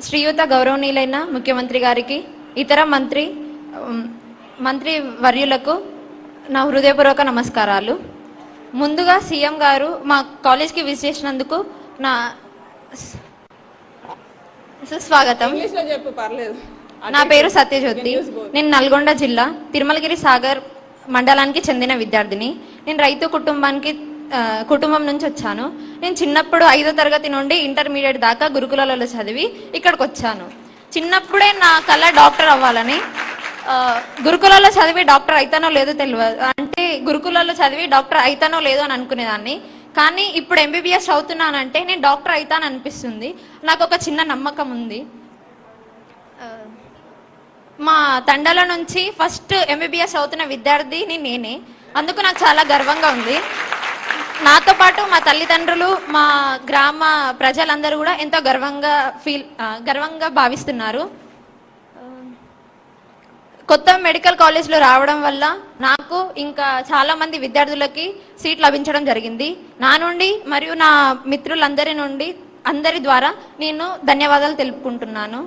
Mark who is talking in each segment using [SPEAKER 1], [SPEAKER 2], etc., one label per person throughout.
[SPEAKER 1] శ్రీయుత గౌరవనీయులైన ముఖ్యమంత్రి గారికి, ఇతర మంత్రి వర్యులకు నా హృదయపూర్వక నమస్కారాలు. ముందుగా సీఎం గారు మా కాలేజ్కి విజిట్ చేసినందుకు నా సుస్వాగతం. నా పేరు సత్యజ్యోతి. నేను నల్గొండ జిల్లా తిరుమలగిరి సాగర్ మండలానికి చెందిన విద్యార్థిని. నేను రైతు కుటుంబం నుంచి వచ్చాను. నేను చిన్నప్పుడు 5వ తరగతి నుండి ఇంటర్మీడియట్ దాకా గురుకులాలలో చదివి ఇక్కడికి వచ్చాను. చిన్నప్పుడే నా కళ డాక్టర్ అవ్వాలని. గురుకులాల్లో చదివి డాక్టర్ అయితానో లేదో తెలియదు, అంటే గురుకులాల్లో చదివి డాక్టర్ అయితానో లేదో అని అనుకునేదాన్ని. కానీ ఇప్పుడు ఎంబీబీఎస్ చదువుతున్నానంటే నేను డాక్టర్ అయితాను అనిపిస్తుంది. నాకు ఒక చిన్న నమ్మకం ఉంది. మా తండాల నుంచి ఫస్ట్ ఎంబీబీఎస్ చదువుతున్న విద్యార్థిని నేనే. అందుకు నాకు చాలా గర్వంగా ఉంది. నాతో పాటు మా తల్లిదండ్రులు, మా గ్రామ ప్రజలందరూ కూడా ఎంతో గర్వంగా భావిస్తున్నారు. కొత్త మెడికల్ కాలేజ్లో రావడం వల్ల నాకు ఇంకా చాలా మంది విద్యార్థులకి సీట్ లభించడం జరిగింది. నా నుండి మరియు నా అందరి ద్వారా నేను ధన్యవాదాలు తెలుపుకుంటున్నాను.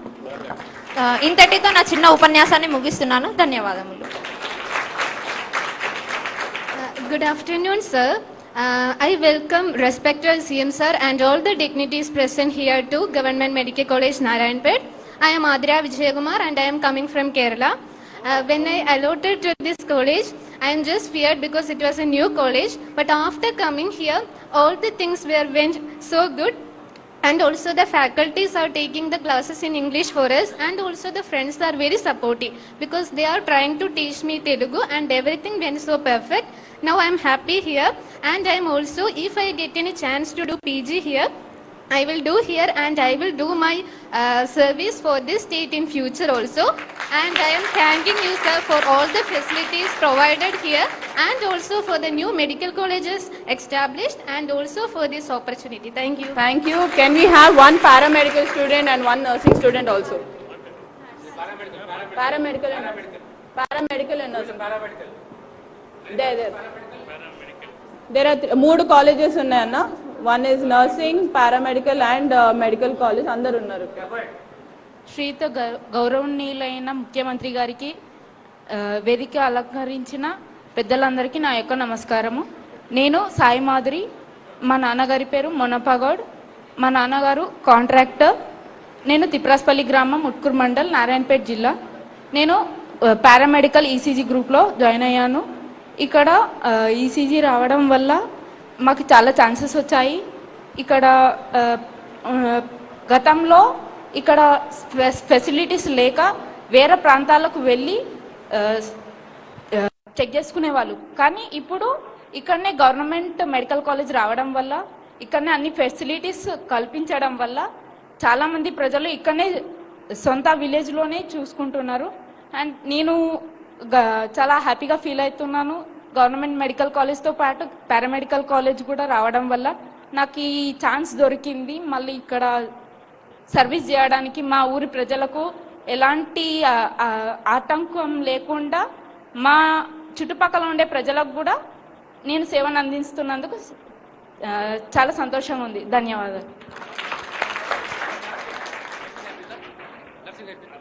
[SPEAKER 1] ఇంతటితో నా చిన్న ఉపన్యాసాన్ని ముగిస్తున్నాను. ధన్యవాదములు.
[SPEAKER 2] Good afternoon, sir. I welcome respected CM sir and all the dignitaries present here to Government Medical College Narayanpet. I am Adria Vijaykumar and I am coming from Kerala. When I allotted to this college, I am just feared because it was a new college. But after coming here, all the things went so good. And also the faculties are taking the classes in English for us, and also the friends are very supportive because they are trying to teach me Telugu and everything went so perfect. Now I am happy here, and I am also, if I get any chance to do PG here, I will do here and I will do my service for this state in future also. And I am thanking you, sir, for all the facilities provided here and also for the new medical colleges established and also for this opportunity. Thank you.
[SPEAKER 3] Thank you. Can we have one paramedical student and one nursing student also? Paramedical and nursing. There are 3 colleges ఉన్నాయన్న. One is nursing, paramedical and medical college. అందరు ఉన్నారు.
[SPEAKER 4] శ్రీత గౌరవనీయులైన ముఖ్యమంత్రి గారికి, వేదిక అలంకరించిన పెద్దలందరికీ నా యొక్క నమస్కారము. నేను సాయి మాధురి. మా నాన్నగారి పేరు మొనపగౌడ్. మా నాన్నగారు కాంట్రాక్టర్. నేను తిప్రాస్పల్లి గ్రామం, ఉట్కూర్ మండల్, నారాయణపేట జిల్లా. నేను పారామెడికల్ ఈసీజీ గ్రూప్లో జాయిన్ అయ్యాను. ఇక్కడ ఈసీజీ రావడం వల్ల మాకు చాలా ఛాన్సెస్ వచ్చాయి. ఇక్కడ గతంలో ఇక్కడ ఫెసిలిటీస్ లేక వేరే ప్రాంతాలకు వెళ్ళి చెక్ చేసుకునేవాళ్ళు. కానీ ఇప్పుడు ఇక్కడనే గవర్నమెంట్ మెడికల్ కాలేజ్ రావడం వల్ల, ఇక్కడనే అన్ని ఫెసిలిటీస్ కల్పించడం వల్ల చాలామంది ప్రజలు ఇక్కడనే సొంత విలేజ్లోనే చూసుకుంటున్నారు. అండ్ నేను చాలా హ్యాపీగా ఫీల్ అవుతున్నాను. గవర్నమెంట్ మెడికల్ కాలేజ్తో పాటు పారామెడికల్ కాలేజ్ కూడా రావడం వల్ల నాకు ఈ ఛాన్స్ దొరికింది. మళ్ళీ ఇక్కడ సర్వీస్ చేయడానికి మా ఊరి ప్రజలకు ఎలాంటి ఆటంకం లేకుండా మా చుట్టుపక్కల ఉండే ప్రజలకు కూడా నేను సేవను అందిస్తున్నందుకు చాలా సంతోషంగా ఉంది. ధన్యవాదాలు.